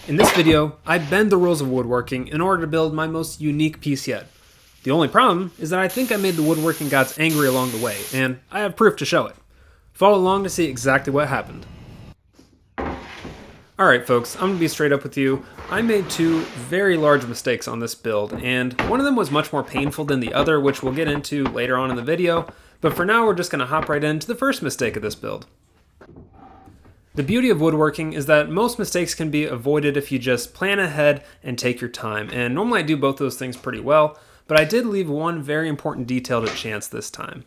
In this video, I bend the rules of woodworking in order to build my most unique piece yet. The only problem is that I think I made the woodworking gods angry along the way, and I have proof to show it. Follow along to see exactly what happened. Alright folks, I'm going to be straight up with you. I made two very large mistakes on this build, and one of them was much more painful than the other, which we'll get into later on in the video, but for now we're just going to hop right into the first mistake of this build. The beauty of woodworking is that most mistakes can be avoided if you just plan ahead and take your time, and normally I do both those things pretty well, but I did leave one very important detail to chance this time.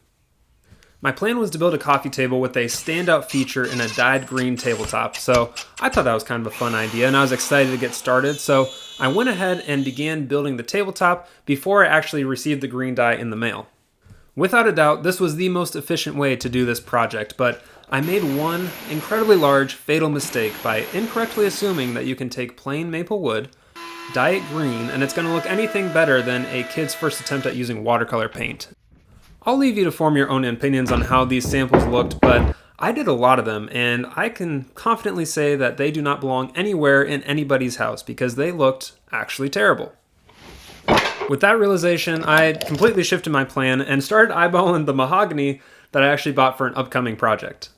My plan was to build a coffee table with a standout feature in a dyed green tabletop, so I thought that was kind of a fun idea and I was excited to get started, so I went ahead and began building the tabletop before I actually received the green dye in the mail. Without a doubt, this was the most efficient way to do this project, but I made one incredibly large, fatal mistake by incorrectly assuming that you can take plain maple wood, dye it green, and it's going to look anything better than a kid's first attempt at using watercolor paint. I'll leave you to form your own opinions on how these samples looked, but I did a lot of them, and I can confidently say that they do not belong anywhere in anybody's house because they looked actually terrible. With that realization, I completely shifted my plan and started eyeballing the mahogany that I actually bought for an upcoming project.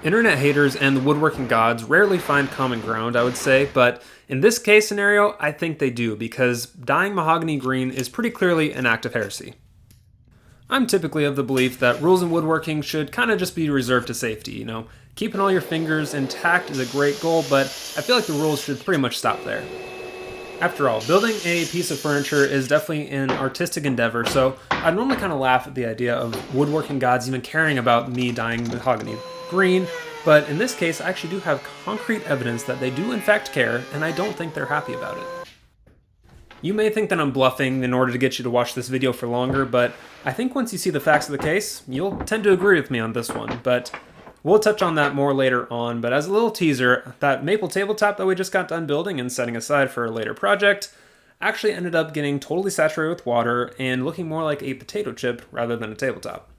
Internet haters and the woodworking gods rarely find common ground, I would say, but in this case scenario, I think they do, because dyeing mahogany green is pretty clearly an act of heresy. I'm typically of the belief that rules in woodworking should kind of just be reserved to safety, Keeping all your fingers intact is a great goal, but I feel like the rules should pretty much stop there. After all, building a piece of furniture is definitely an artistic endeavor, so I normally kind of laugh at the idea of woodworking gods even caring about me dyeing mahogany green, but in this case I actually do have concrete evidence that they do in fact care, and I don't think they're happy about it. You may think that I'm bluffing in order to get you to watch this video for longer, but I think once you see the facts of the case, you'll tend to agree with me on this one, but we'll touch on that more later on. But as a little teaser, that maple tabletop that we just got done building and setting aside for a later project actually ended up getting totally saturated with water and looking more like a potato chip rather than a tabletop.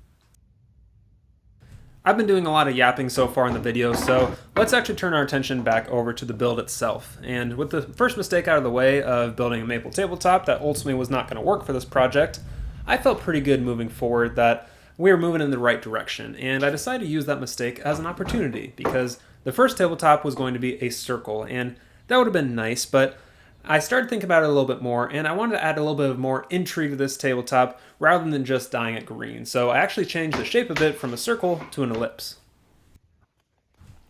I've been doing a lot of yapping so far in the video, so let's actually turn our attention back over to the build itself. And with the first mistake out of the way of building a maple tabletop that ultimately was not going to work for this project, I felt pretty good moving forward that we were moving in the right direction, and I decided to use that mistake as an opportunity because the first tabletop was going to be a circle, and that would have been nice, but I started thinking about it a little bit more, and I wanted to add a little bit of more intrigue to this tabletop rather than just dyeing it green. So I actually changed the shape of it from a circle to an ellipse.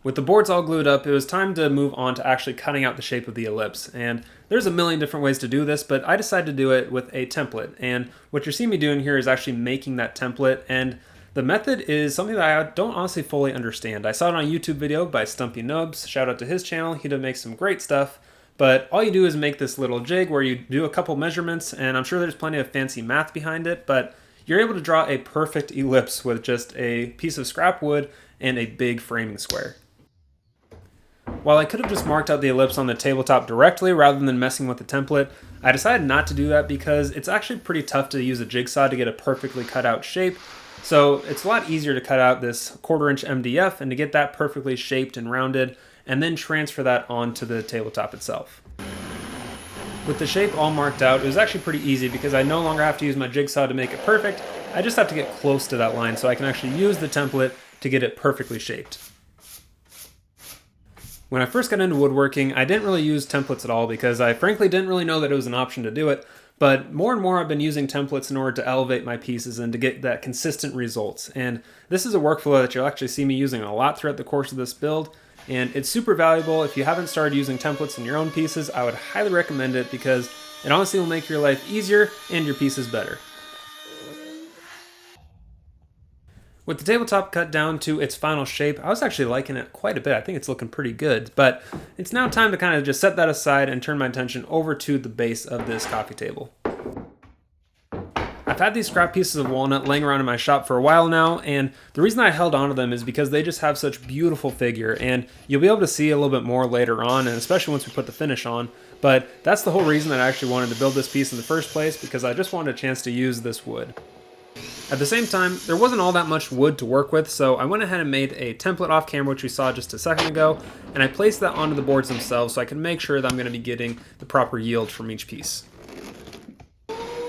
With the boards all glued up, it was time to move on to actually cutting out the shape of the ellipse. And there's a million different ways to do this, but I decided to do it with a template. And what you're seeing me doing here is actually making that template, and the method is something that I don't honestly fully understand. I saw it on a YouTube video by Stumpy Nubs. Shout out to his channel. He did make some great stuff. But all you do is make this little jig where you do a couple measurements, and I'm sure there's plenty of fancy math behind it, but you're able to draw a perfect ellipse with just a piece of scrap wood and a big framing square. While I could have just marked out the ellipse on the tabletop directly rather than messing with the template, I decided not to do that because it's actually pretty tough to use a jigsaw to get a perfectly cut out shape. So it's a lot easier to cut out this 1/4 inch MDF and to get that perfectly shaped and rounded, and then transfer that onto the tabletop itself. With the shape all marked out, it was actually pretty easy because I no longer have to use my jigsaw to make it perfect. I just have to get close to that line so I can actually use the template to get it perfectly shaped. When I first got into woodworking, I didn't really use templates at all because I frankly didn't really know that it was an option to do it, but more and more I've been using templates in order to elevate my pieces and to get that consistent results. And this is a workflow that you'll actually see me using a lot throughout the course of this build, and it's super valuable. If you haven't started using templates in your own pieces, I would highly recommend it because it honestly will make your life easier and your pieces better. With the tabletop cut down to its final shape, I was actually liking it quite a bit. I think it's looking pretty good, but it's now time to kind of just set that aside and turn my attention over to the base of this coffee table. I've had these scrap pieces of walnut laying around in my shop for a while now, and the reason I held onto them is because they just have such beautiful figure, and you'll be able to see a little bit more later on, and especially once we put the finish on. But that's the whole reason that I actually wanted to build this piece in the first place, because I just wanted a chance to use this wood. At the same time, there wasn't all that much wood to work with, so I went ahead and made a template off camera, which we saw just a second ago, and I placed that onto the boards themselves so I can make sure that I'm going to be getting the proper yield from each piece.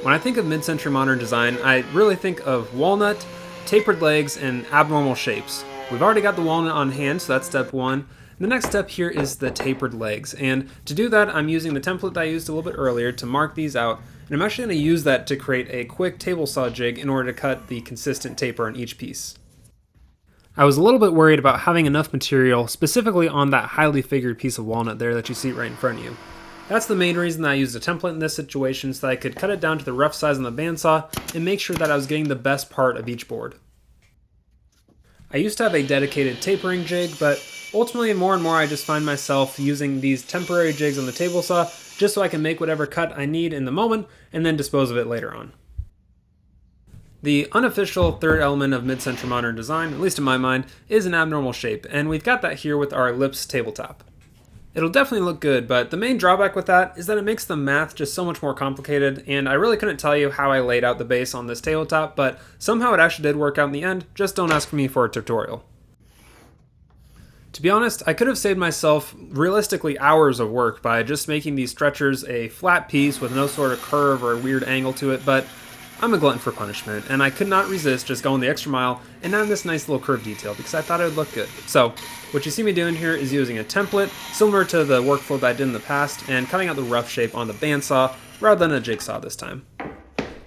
When I think of mid-century modern design, I really think of walnut, tapered legs, and abnormal shapes. We've already got the walnut on hand, so that's step one. The next step here is the tapered legs, and to do that I'm using the template that I used a little bit earlier to mark these out, and I'm actually going to use that to create a quick table saw jig in order to cut the consistent taper on each piece. I was a little bit worried about having enough material specifically on that highly figured piece of walnut there that you see right in front of you. That's the main reason that I used a template in this situation, so that I could cut it down to the rough size on the bandsaw and make sure that I was getting the best part of each board. I used to have a dedicated tapering jig, but ultimately more and more I just find myself using these temporary jigs on the table saw just so I can make whatever cut I need in the moment and then dispose of it later on. The unofficial third element of mid-century modern design, at least in my mind, is an abnormal shape, and we've got that here with our ellipse tabletop. It'll definitely look good, but the main drawback with that is that it makes the math just so much more complicated, and I really couldn't tell you how I laid out the base on this tabletop, but somehow it actually did work out in the end. Just don't ask me for a tutorial. To be honest, I could have saved myself realistically hours of work by just making these stretchers a flat piece with no sort of curve or weird angle to it, but I'm a glutton for punishment, and I could not resist just going the extra mile and adding this nice little curve detail because I thought it would look good. So, what you see me doing here is using a template similar to the workflow that I did in the past and cutting out the rough shape on the bandsaw rather than a jigsaw this time.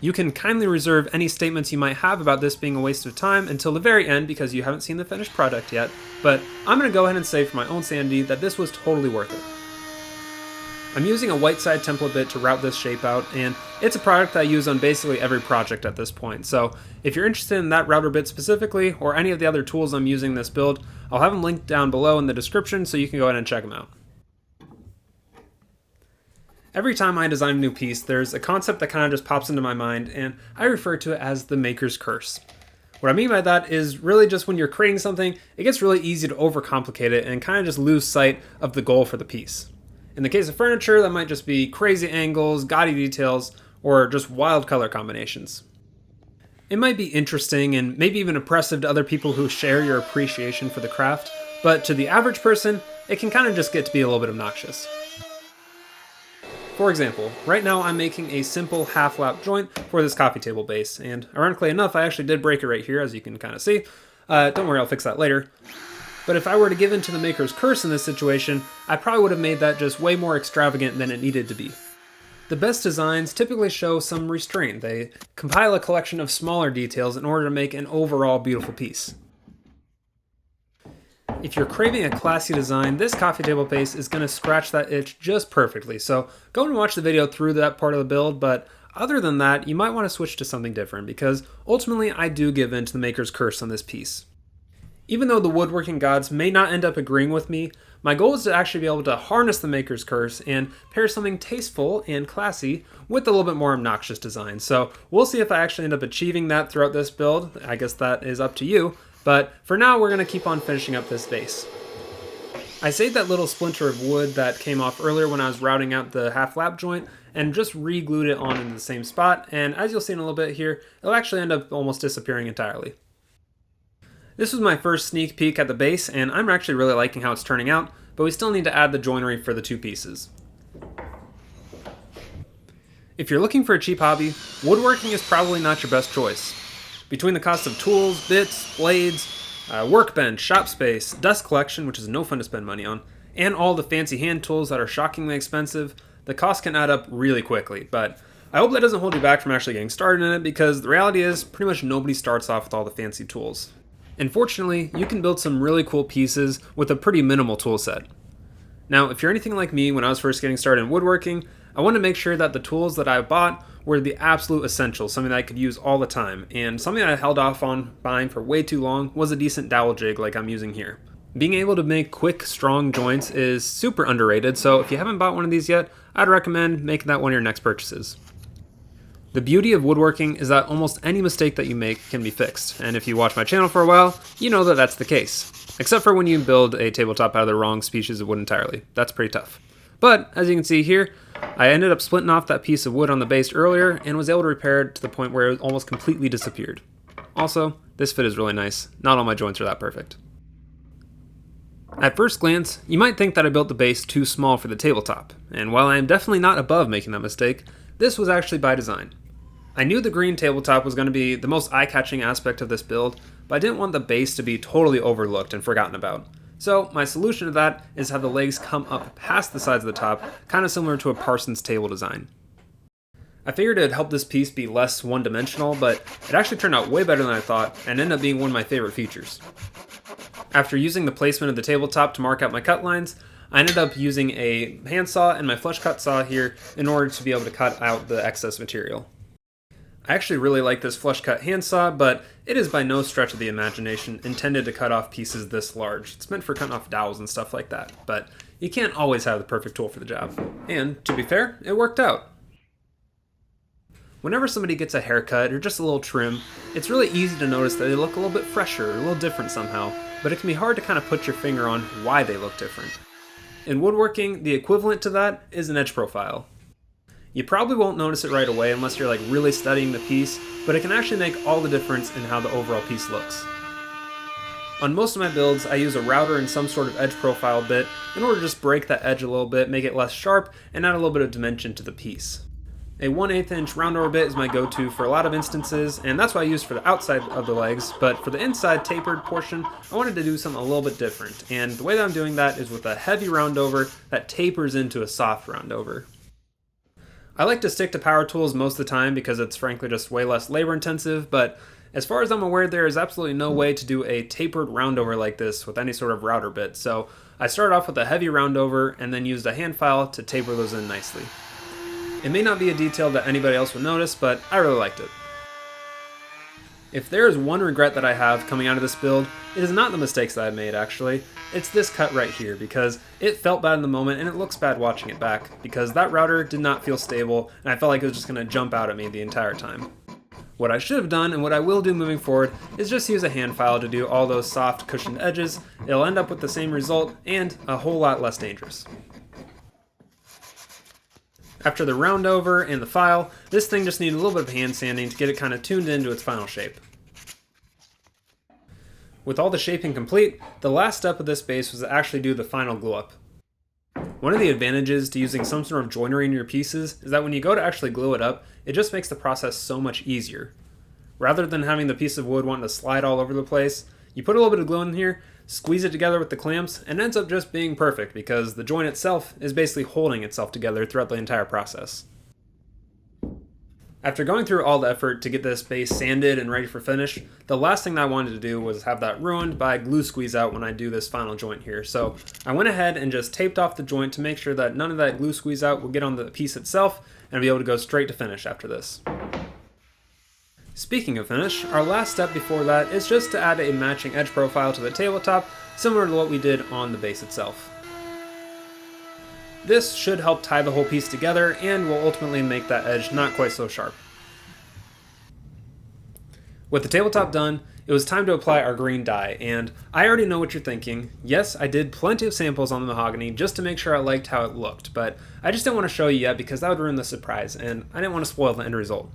You can kindly reserve any statements you might have about this being a waste of time until the very end because you haven't seen the finished product yet, but I'm going to go ahead and say for my own sanity that this was totally worth it. I'm using a white side template bit to route this shape out, and it's a product I use on basically every project at this point, so if you're interested in that router bit specifically, or any of the other tools I'm using in this build, I'll have them linked down below in the description so you can go ahead and check them out. Every time I design a new piece, there's a concept that kind of just pops into my mind, and I refer to it as the maker's curse. What I mean by that is really just when you're creating something, it gets really easy to overcomplicate it and kind of just lose sight of the goal for the piece. In the case of furniture, that might just be crazy angles, gaudy details, or just wild color combinations. It might be interesting and maybe even impressive to other people who share your appreciation for the craft, but to the average person, it can kind of just get to be a little bit obnoxious. For example, right now I'm making a simple half-lap joint for this coffee table base, and ironically enough, I actually did break it right here, as you can kind of see. Don't worry, I'll fix that later. But if I were to give in to the maker's curse in this situation, I probably would have made that just way more extravagant than it needed to be. The best designs typically show some restraint. They compile a collection of smaller details in order to make an overall beautiful piece. If you're craving a classy design, this coffee table base is going to scratch that itch just perfectly, so go and watch the video through that part of the build, but other than that, you might want to switch to something different, because ultimately I do give in to the maker's curse on this piece. Even though the woodworking gods may not end up agreeing with me, my goal is to actually be able to harness the maker's curse and pair something tasteful and classy with a little bit more obnoxious design. So we'll see if I actually end up achieving that throughout this build. I guess that is up to you, but for now we're going to keep on finishing up this vase. I saved that little splinter of wood that came off earlier when I was routing out the half-lap joint and just re-glued it on in the same spot, and as you'll see in a little bit here, it'll actually end up almost disappearing entirely. This was my first sneak peek at the base, and I'm actually really liking how it's turning out, but we still need to add the joinery for the two pieces. If you're looking for a cheap hobby, woodworking is probably not your best choice. Between the cost of tools, bits, blades, workbench, shop space, dust collection, which is no fun to spend money on, and all the fancy hand tools that are shockingly expensive, the cost can add up really quickly, but I hope that doesn't hold you back from actually getting started in it, because the reality is pretty much nobody starts off with all the fancy tools. And fortunately, you can build some really cool pieces with a pretty minimal tool set. Now, if you're anything like me when I was first getting started in woodworking, I wanted to make sure that the tools that I bought were the absolute essentials, something that I could use all the time, and something I held off on buying for way too long was a decent dowel jig like I'm using here. Being able to make quick, strong joints is super underrated, so if you haven't bought one of these yet, I'd recommend making that one of your next purchases. The beauty of woodworking is that almost any mistake that you make can be fixed, and if you watch my channel for a while, you know that that's the case. Except for when you build a tabletop out of the wrong species of wood entirely. That's pretty tough. But, as you can see here, I ended up splitting off that piece of wood on the base earlier and was able to repair it to the point where it almost completely disappeared. Also, this fit is really nice. Not all my joints are that perfect. At first glance, you might think that I built the base too small for the tabletop, and while I am definitely not above making that mistake, this was actually by design. I knew the green tabletop was going to be the most eye-catching aspect of this build, but I didn't want the base to be totally overlooked and forgotten about. So my solution to that is have the legs come up past the sides of the top, kind of similar to a parson's table design. I figured it'd help this piece be less one-dimensional, but it actually turned out way better than I thought, and ended up being one of my favorite features. After using the placement of the tabletop to mark out my cut lines, I ended up using a handsaw and my flush cut saw here in order to be able to cut out the excess material. I actually really like this flush cut handsaw, but it is by no stretch of the imagination intended to cut off pieces this large. It's meant for cutting off dowels and stuff like that, but you can't always have the perfect tool for the job. And to be fair, it worked out. Whenever somebody gets a haircut or just a little trim, it's really easy to notice that they look a little bit fresher, a little different somehow, but it can be hard to kind of put your finger on why they look different. In woodworking, the equivalent to that is an edge profile. You probably won't notice it right away unless you're really studying the piece, but it can actually make all the difference in how the overall piece looks. On most of my builds, I use a router and some sort of edge profile bit in order to just break that edge a little bit, make it less sharp, and add a little bit of dimension to the piece. A 1/8 inch round over bit is my go-to for a lot of instances, and that's what I use for the outside of the legs, but for the inside tapered portion, I wanted to do something a little bit different, and the way that I'm doing that is with a heavy round over that tapers into a soft round over. I like to stick to power tools most of the time because it's frankly just way less labor intensive, but as far as I'm aware, there is absolutely no way to do a tapered round over like this with any sort of router bit, so I started off with a heavy round over and then used a hand file to taper those in nicely. It may not be a detail that anybody else would notice, but I really liked it. If there is one regret that I have coming out of this build, it is not the mistakes that I made actually, it's this cut right here because it felt bad in the moment and it looks bad watching it back because that router did not feel stable and I felt like it was just going to jump out at me the entire time. What I should have done and what I will do moving forward is just use a hand file to do all those soft cushioned edges. It'll end up with the same result and a whole lot less dangerous. After the round over and the file, this thing just needed a little bit of hand sanding to get it kind of tuned into its final shape. With all the shaping complete, the last step of this base was to actually do the final glue up. One of the advantages to using some sort of joinery in your pieces is that when you go to actually glue it up, it just makes the process so much easier. Rather than having the piece of wood wanting to slide all over the place, you put a little bit of glue in here, squeeze it together with the clamps, and it ends up just being perfect because the joint itself is basically holding itself together throughout the entire process. After going through all the effort to get this base sanded and ready for finish, the last thing that I wanted to do was have that ruined by glue squeeze out when I do this final joint here. So I went ahead and just taped off the joint to make sure that none of that glue squeeze out will get on the piece itself and be able to go straight to finish after this. Speaking of finish, our last step before that is just to add a matching edge profile to the tabletop, similar to what we did on the base itself. This should help tie the whole piece together and will ultimately make that edge not quite so sharp. With the tabletop done, it was time to apply our green dye, and I already know what you're thinking. Yes, I did plenty of samples on the mahogany just to make sure I liked how it looked, but I just didn't want to show you yet because that would ruin the surprise, and I didn't want to spoil the end result.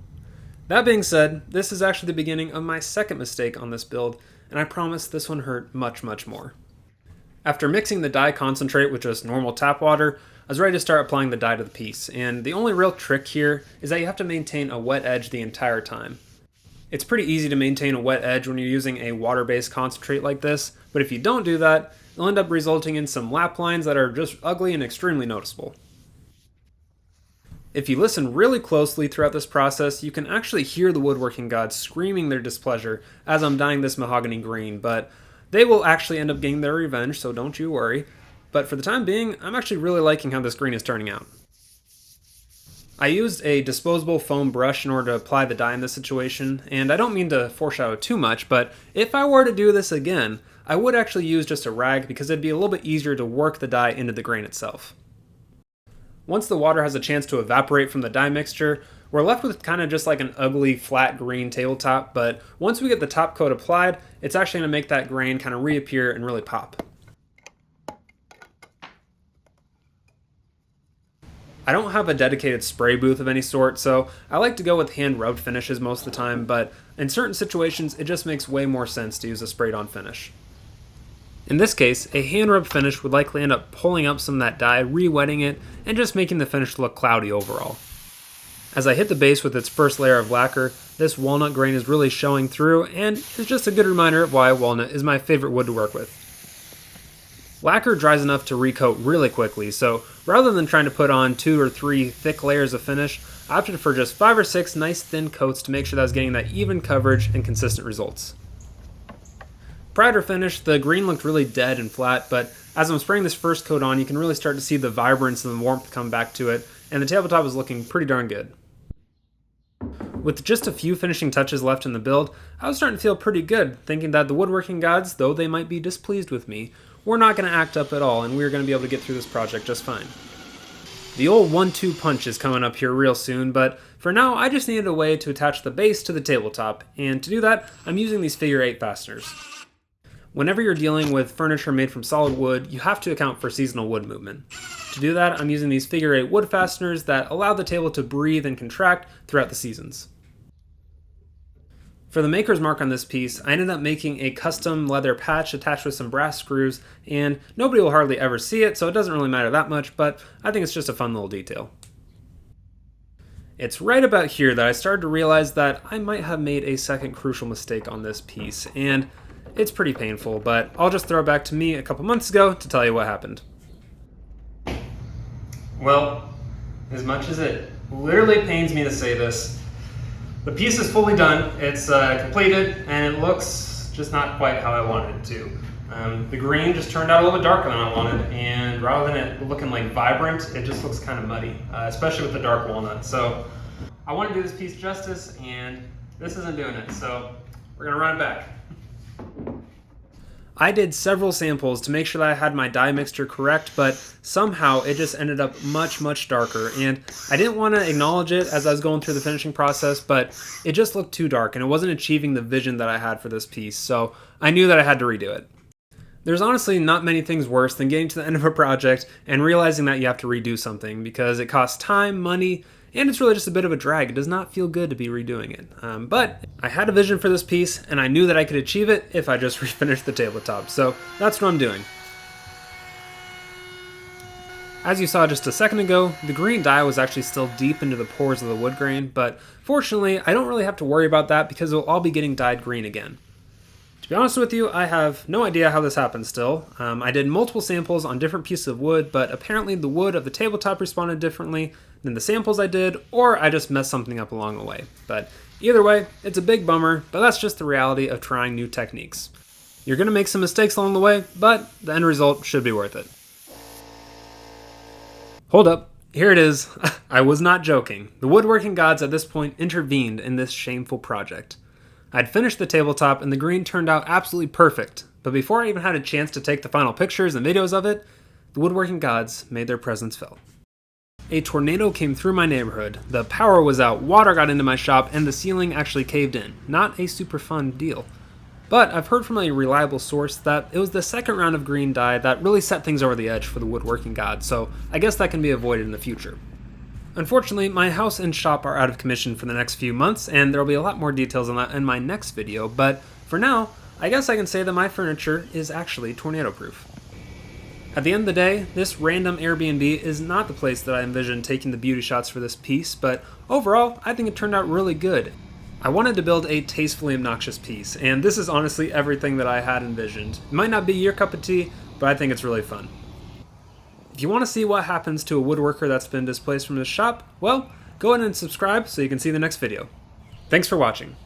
That being said, this is actually the beginning of my second mistake on this build, and I promise this one hurt much, much more. After mixing the dye concentrate with just normal tap water, I was ready to start applying the dye to the piece, and the only real trick here is that you have to maintain a wet edge the entire time. It's pretty easy to maintain a wet edge when you're using a water-based concentrate like this, but if you don't do that, it'll end up resulting in some lap lines that are just ugly and extremely noticeable. If you listen really closely throughout this process, you can actually hear the woodworking gods screaming their displeasure as I'm dyeing this mahogany green, but they will actually end up getting their revenge, so don't you worry. But for the time being, I'm actually really liking how this green is turning out. I used a disposable foam brush in order to apply the dye in this situation, and I don't mean to foreshadow too much, but if I were to do this again, I would actually use just a rag because it'd be a little bit easier to work the dye into the grain itself. Once the water has a chance to evaporate from the dye mixture, we're left with kind of just like an ugly flat green tabletop, but once we get the top coat applied, it's actually going to make that grain kind of reappear and really pop. I don't have a dedicated spray booth of any sort, so I like to go with hand-rubbed finishes most of the time, but in certain situations it just makes way more sense to use a sprayed-on finish. In this case, a hand-rubbed finish would likely end up pulling up some of that dye, re-wetting it, and just making the finish look cloudy overall. As I hit the base with its first layer of lacquer, this walnut grain is really showing through, and is just a good reminder of why walnut is my favorite wood to work with. Lacquer dries enough to recoat really quickly, so rather than trying to put on 2 or 3 thick layers of finish, I opted for just 5 or 6 nice thin coats to make sure that I was getting that even coverage and consistent results. Prior to finish, the green looked really dead and flat, but as I'm spraying this first coat on, you can really start to see the vibrance and the warmth come back to it, and the tabletop is looking pretty darn good. With just a few finishing touches left in the build, I was starting to feel pretty good, thinking that the woodworking gods, though they might be displeased with me, were not going to act up at all, and we were going to be able to get through this project just fine. The old 1-2 punch is coming up here real soon, but for now I just needed a way to attach the base to the tabletop, and to do that, I'm using these figure 8 fasteners. Whenever you're dealing with furniture made from solid wood, you have to account for seasonal wood movement. To do that, I'm using these figure 8 wood fasteners that allow the table to breathe and contract throughout the seasons. For the maker's mark on this piece, I ended up making a custom leather patch attached with some brass screws, and nobody will hardly ever see it, so it doesn't really matter that much, but I think it's just a fun little detail. It's right about here that I started to realize that I might have made a second crucial mistake on this piece, and it's pretty painful, but I'll just throw it back to me a couple months ago to tell you what happened. Well, as much as it literally pains me to say this, the piece is fully done, it's completed, and it looks just not quite how I wanted it to. The green just turned out a little bit darker than I wanted, and rather than it looking like vibrant, it just looks kind of muddy, especially with the dark walnut. So I want to do this piece justice, and this isn't doing it, so we're going to run it back. I did several samples to make sure that I had my dye mixture correct, but somehow it just ended up much darker, and I didn't want to acknowledge it as I was going through the finishing process, but it just looked too dark and it wasn't achieving the vision that I had for this piece, so I knew that I had to redo it. There's honestly not many things worse than getting to the end of a project and realizing that you have to redo something, because it costs time, money, and it's really just a bit of a drag. It does not feel good to be redoing it. But I had a vision for this piece, and I knew that I could achieve it if I just refinished the tabletop. So that's what I'm doing. As you saw just a second ago, the green dye was actually still deep into the pores of the wood grain, but fortunately I don't really have to worry about that because it'll all be getting dyed green again. To be honest with you, I have no idea how this happened still. I did multiple samples on different pieces of wood, but apparently the wood of the tabletop responded differently than the samples I did, or I just messed something up along the way. But either way, it's a big bummer, but that's just the reality of trying new techniques. You're going to make some mistakes along the way, but the end result should be worth it. Hold up, here it is. I was not joking. The woodworking gods at this point intervened in this shameful project. I'd finished the tabletop and the green turned out absolutely perfect, but before I even had a chance to take the final pictures and videos of it, the woodworking gods made their presence felt. A tornado came through my neighborhood, the power was out, water got into my shop, and the ceiling actually caved in. Not a super fun deal. But I've heard from a reliable source that it was the second round of green dye that really set things over the edge for the woodworking gods, so I guess that can be avoided in the future. Unfortunately, my house and shop are out of commission for the next few months, and there will be a lot more details on that in my next video, but for now, I guess I can say that my furniture is actually tornado-proof. At the end of the day, this random Airbnb is not the place that I envisioned taking the beauty shots for this piece, but overall, I think it turned out really good. I wanted to build a tastefully obnoxious piece, and this is honestly everything that I had envisioned. It might not be your cup of tea, but I think it's really fun. If you want to see what happens to a woodworker that's been displaced from his shop, well, go ahead and subscribe so you can see the next video. Thanks for watching.